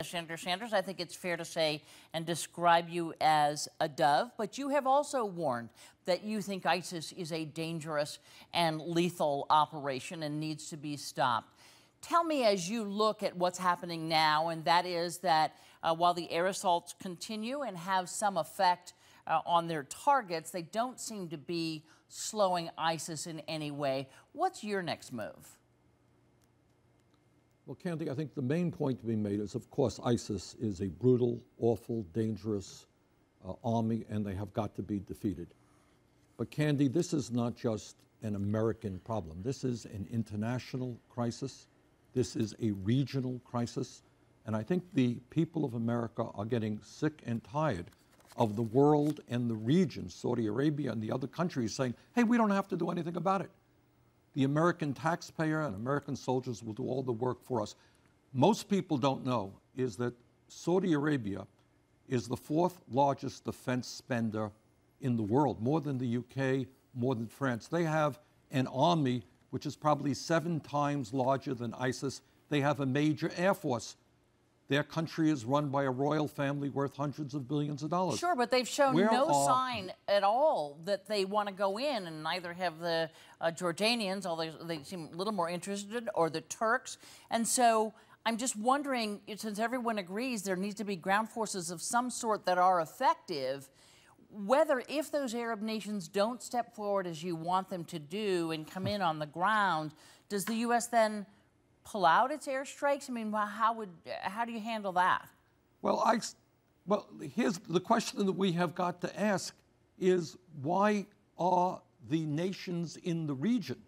Senator Sanders, I think it's fair to say and describe you as a dove, but you have also warned that you think ISIS is a dangerous and lethal operation and needs to be stopped. Tell me, as you look at what's happening now, and that is that while the air assaults continue and have some effect on their targets, they don't seem to be slowing ISIS in any way. What's your next move? Well, Candy, I think the main point to be made is, of course, ISIS is a brutal, awful, dangerous army, and they have got to be defeated. But, Candy, this is not just an American problem. This is an international crisis. This is a regional crisis. And I think the people of America are getting sick and tired of the world and the region, Saudi Arabia and the other countries, saying, hey, we don't have to do anything about it. The American taxpayer and American soldiers will do all the work for us. Most people don't know is that Saudi Arabia is the fourth largest defense spender in the world, more than the UK, more than France. They have an army which is probably 7 times larger than ISIS. They have a major air force. Their country is run by a royal family worth hundreds of billions of dollars. Sure, but they've shown no sign at all that they want to go in, and neither have the Jordanians, although they seem a little more interested, or the Turks. And so I'm just wondering, since everyone agrees there needs to be ground forces of some sort that are effective, whether if those Arab nations don't step forward as you want them to do and come in on the ground, does the U.S. then pull out its airstrikes? I mean, how do you handle that? Well, here's the question that we have got to ask is, why are the nations in the region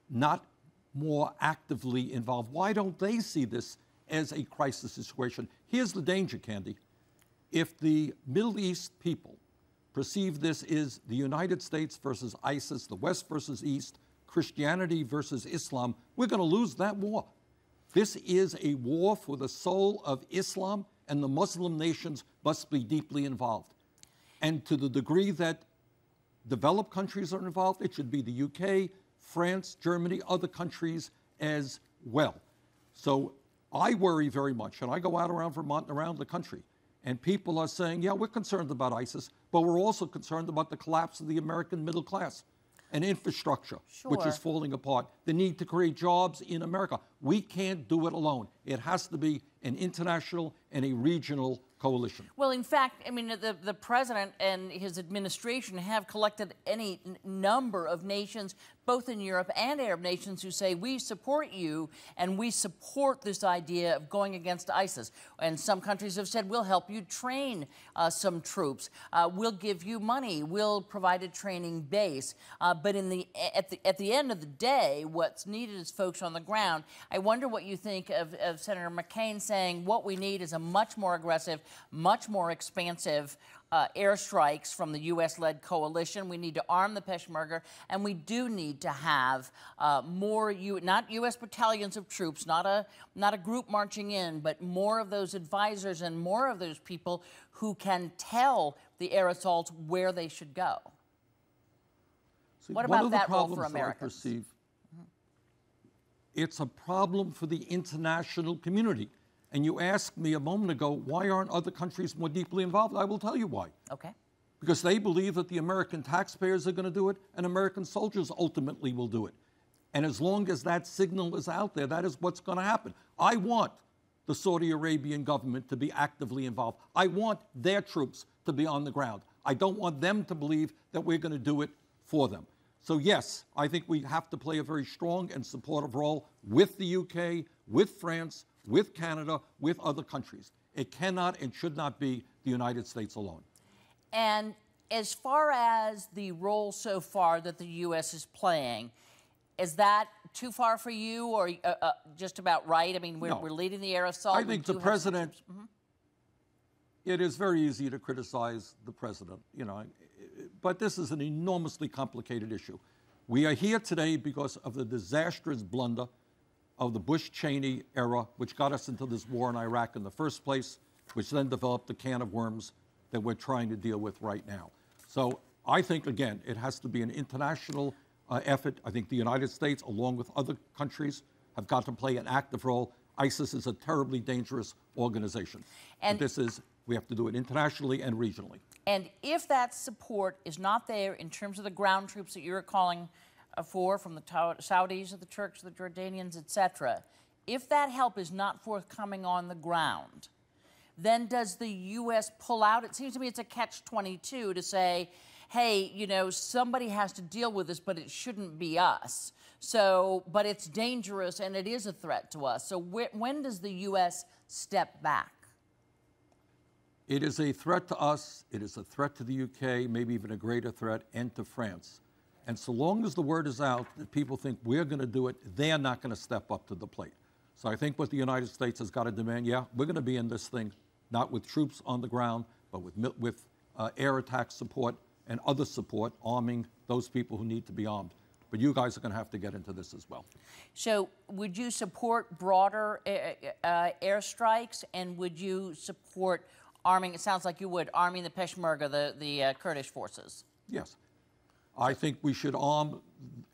not more actively involved? Why don't they see this as a crisis situation? Here's the danger, Candy. If the Middle East people perceive this as the United States versus ISIS, the West versus East, Christianity versus Islam, we're going to lose that war. This is a war for the soul of Islam, and the Muslim nations must be deeply involved. And to the degree that developed countries are involved, it should be the UK, France, Germany, other countries as well. So I worry very much, and I go out around Vermont and around the country, and people are saying, yeah, we're concerned about ISIS, but we're also concerned about the collapse of the American middle class and infrastructure, which is falling apart, the need to create jobs in America. We can't do it alone. It has to be an international and a regional coalition. Well, in fact, I mean, the president and his administration have collected any number of nations, both in Europe and Arab nations, who say, we support you and we support this idea of going against ISIS. And some countries have said, we'll help you train some troops. We'll give you money. We'll provide a training base. But at the end of the day, what's needed is folks on the ground. I wonder what you think of Senator McCain saying what we need is a much more aggressive, much more expansive airstrikes from the U.S.-led coalition. We need to arm the Peshmerga, and we do need to have more, not U.S. battalions of troops, not a group marching in, but more of those advisors and more of those people who can tell the air assaults where they should go. See, what about that role for Americans? Americans? I perceive, it's a problem for the international community. And you asked me a moment ago, why aren't other countries more deeply involved? I will tell you why. Okay. Because they believe that the American taxpayers are going to do it, and American soldiers ultimately will do it. And as long as that signal is out there, that is what's going to happen. I want the Saudi Arabian government to be actively involved. I want their troops to be on the ground. I don't want them to believe that we're going to do it for them. So yes, I think we have to play a very strong and supportive role with the UK, with France, with Canada, with other countries. It cannot and should not be the United States alone. And as far as the role so far that the U.S. is playing, is that too far for you, or just about right? I mean, we're leading the air assault. I think the president, it is very easy to criticize the president, but this is an enormously complicated issue. We are here today because of the disastrous blunder of the Bush-Cheney era, which got us into this war in Iraq in the first place, which then developed the can of worms that we're trying to deal with right now. So I think, again, it has to be an international effort. I think the United States, along with other countries, have got to play an active role. ISIS is a terribly dangerous, organization. And but we have to do it internationally and regionally. And if that support is not there in terms of the ground troops that you're calling for, from the Saudis, the Turks, the Jordanians, etc., if that help is not forthcoming on the ground, then does the U.S. pull out? It seems to me it's a catch-22 to say, hey, you know, somebody has to deal with this, but it shouldn't be us. So, but it's dangerous and it is a threat to us. So when does the U.S. step back? It is a threat to us. It is a threat to the UK, maybe even a greater threat, and to France. And so long as the word is out that people think we're going to do it, they're not going to step up to the plate. So I think what the United States has got to demand, yeah, we're going to be in this thing, not with troops on the ground, but with air attack support and other support, arming those people who need to be armed. But you guys are going to have to get into this as well. So would you support broader airstrikes, and would you support arming, it sounds like you would, arming the Peshmerga, the Kurdish forces? Yes. I think we should arm,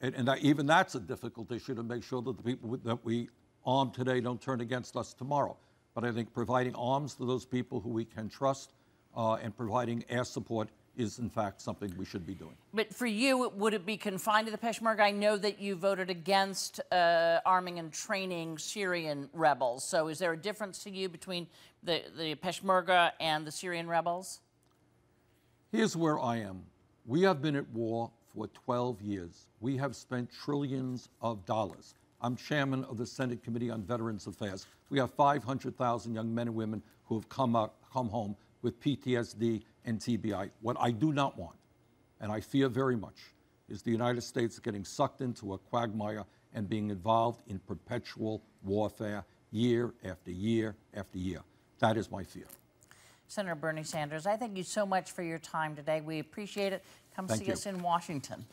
and even that's a difficult issue, to make sure that the people that we arm today don't turn against us tomorrow. But I think providing arms to those people who we can trust and providing air support is, in fact, something we should be doing. But for you, would it be confined to the Peshmerga? I know that you voted against arming and training Syrian rebels. So is there a difference to you between the Peshmerga and the Syrian rebels? Here's where I am. We have been at war for 12 years. We have spent trillions of dollars. I'm chairman of the Senate Committee on Veterans Affairs. We have 500,000 young men and women who have come home with PTSD and TBI. What I do not want, and I fear very much, is the United States getting sucked into a quagmire and being involved in perpetual warfare year after year after year. That is my fear. Senator Bernie Sanders, I thank you so much for your time today. We appreciate it. Come see us in Washington.